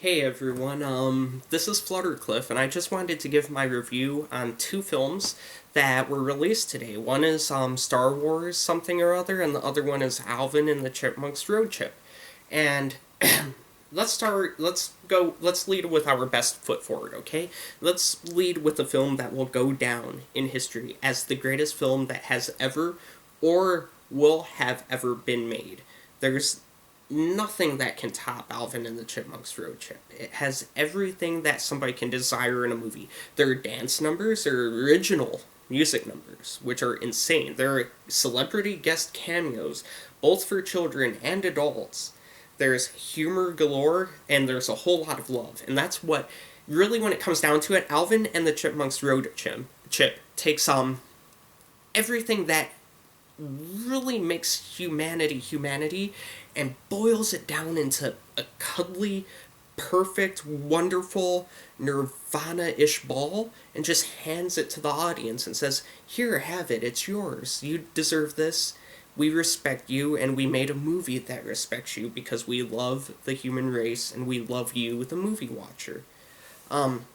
Hey everyone, this is Fluttercliff, and I just wanted to give my review on two films that were released today. One is Star Wars something or other, and the other one is Alvin and the Chipmunks Road Trip. And let's lead with our best foot forward, okay? Let's lead with a film that will go down in history as the greatest film that has ever or will have ever been made. There's nothing that can top Alvin and the Chipmunks Road Trip. It has everything that somebody can desire in a movie. There are dance numbers, there are original music numbers, which are insane. There are celebrity guest cameos, both for children and adults. There's humor galore, and there's a whole lot of love. And that's what, really, when it comes down to it, Alvin and the Chipmunks Road Chip takes everything that really makes humanity and boils it down into a cuddly, perfect, wonderful, nirvana-ish ball and just hands it to the audience and says, "Here, have it, it's yours. You deserve this. We respect you, and we made a movie that respects you because we love the human race and we love you, the movie watcher." Um,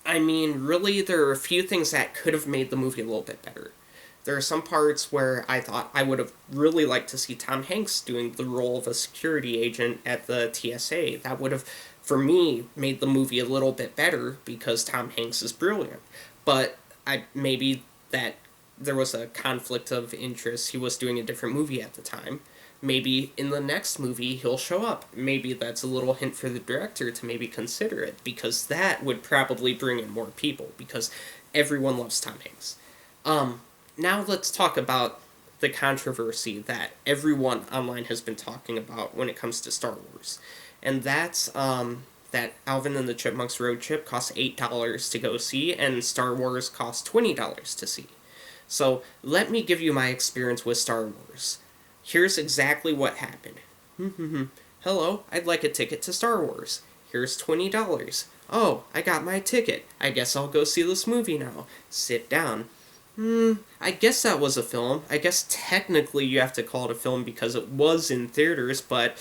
really, there are a few things that could have made the movie a little bit better. There are some parts where I thought I would have really liked to see Tom Hanks doing the role of a security agent at the TSA. That would have, for me, made the movie a little bit better because Tom Hanks is brilliant. But maybe that there was a conflict of interest. He was doing a different movie at the time. Maybe in the next movie he'll show up. Maybe that's a little hint for the director to maybe consider it, because that would probably bring in more people, because everyone loves Tom Hanks. Now let's talk about the controversy that everyone online has been talking about when it comes to Star Wars. And that's that Alvin and the Chipmunks Road Trip costs $8 to go see, and Star Wars costs $20 to see. So let me give you my experience with Star Wars. Here's exactly what happened. Hello, I'd like a ticket to Star Wars. Here's $20. Oh, I got my ticket. I guess I'll go see this movie now. Sit down. I guess that was a film. I guess technically you have to call it a film because it was in theaters, but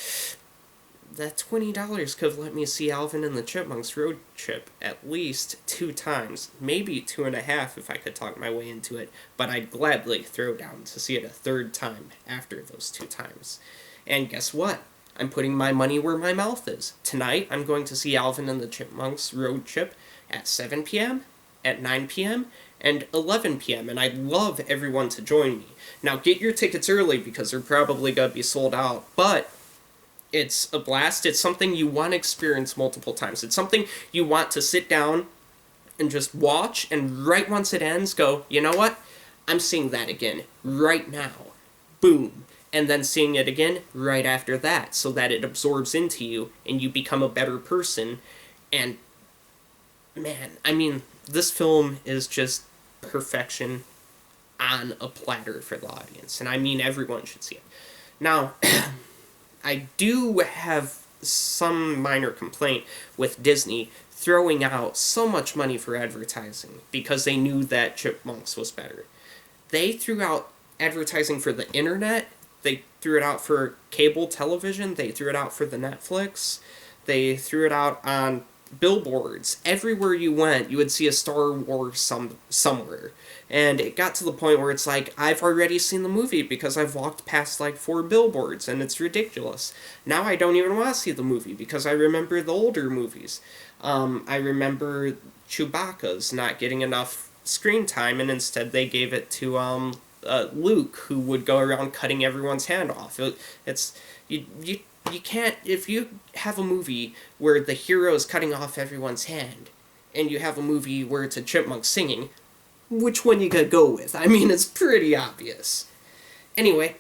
that $20 could have let me see Alvin and the Chipmunks Road Trip at least 2 times, maybe 2.5 if I could talk my way into it, but I'd gladly throw down to see it a 3rd time after those 2 times. And guess what? I'm putting my money where my mouth is. Tonight, I'm going to see Alvin and the Chipmunks Road Trip at 7 p.m., at 9 p.m., and 11 p.m., and I'd love everyone to join me. Now, get your tickets early because they're probably going to be sold out, but it's a blast. It's something you want to experience multiple times. It's something you want to sit down and just watch, and right once it ends, go, you know what? I'm seeing that again right now. Boom. And then seeing it again right after that, so that it absorbs into you and you become a better person. And man, this film is just perfection on a platter for the audience, and everyone should see it. Now, I do have some minor complaint with Disney throwing out so much money for advertising because they knew that Chipmunks was better. They threw out advertising for the internet, they threw it out for cable television, they threw it out for the Netflix, they threw it out on billboards. Everywhere you went, you would see a Star Wars somewhere. And it got to the point where it's like, I've already seen the movie because I've walked past like 4 billboards, and it's ridiculous. Now I don't even want to see the movie because I remember the older movies. I remember Chewbacca's not getting enough screen time, and instead they gave it to Luke, who would go around cutting everyone's hand off. You can't, if you have a movie where the hero is cutting off everyone's hand, and you have a movie where it's a chipmunk singing, which one you gotta go with? It's pretty obvious. Anyway,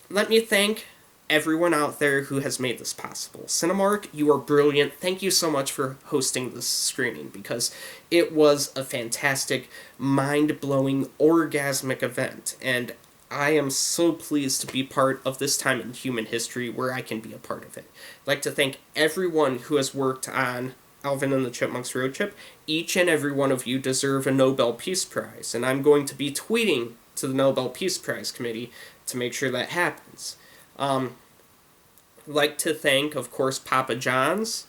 let me thank everyone out there who has made this possible. Cinemark, you are brilliant. Thank you so much for hosting this screening, because it was a fantastic, mind-blowing, orgasmic event, and I am so pleased to be part of this time in human history where I can be a part of it. I'd like to thank everyone who has worked on Alvin and the Chipmunks Road Trip. Each and every one of you deserve a Nobel Peace Prize, and I'm going to be tweeting to the Nobel Peace Prize Committee to make sure that happens. Like to thank, of course, Papa John's,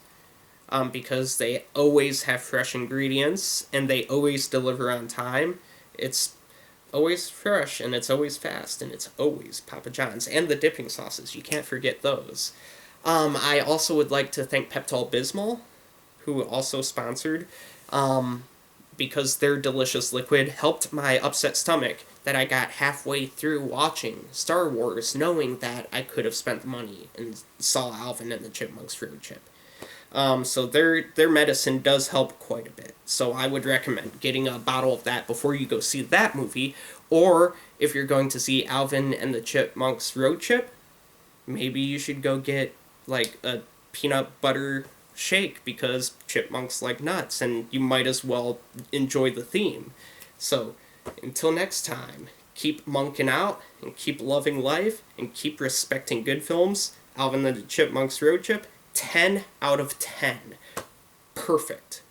because they always have fresh ingredients and they always deliver on time. It's always fresh and it's always fast and it's always Papa John's. And the dipping sauces, you can't forget those. I also would like to thank Pepto-Bismol, who also sponsored, because their delicious liquid helped my upset stomach that I got halfway through watching Star Wars, knowing that I could have spent the money and saw Alvin and the Chipmunks Road Trip. So their medicine does help quite a bit. So I would recommend getting a bottle of that before you go see that movie. Or if you're going to see Alvin and the Chipmunks Road Trip, maybe you should go get like a peanut butter shake because chipmunks like nuts, and you might as well enjoy the theme. So until next time, keep monking out and keep loving life and keep respecting good films. Alvin and the Chipmunks Road Trip, 10 out of 10. Perfect.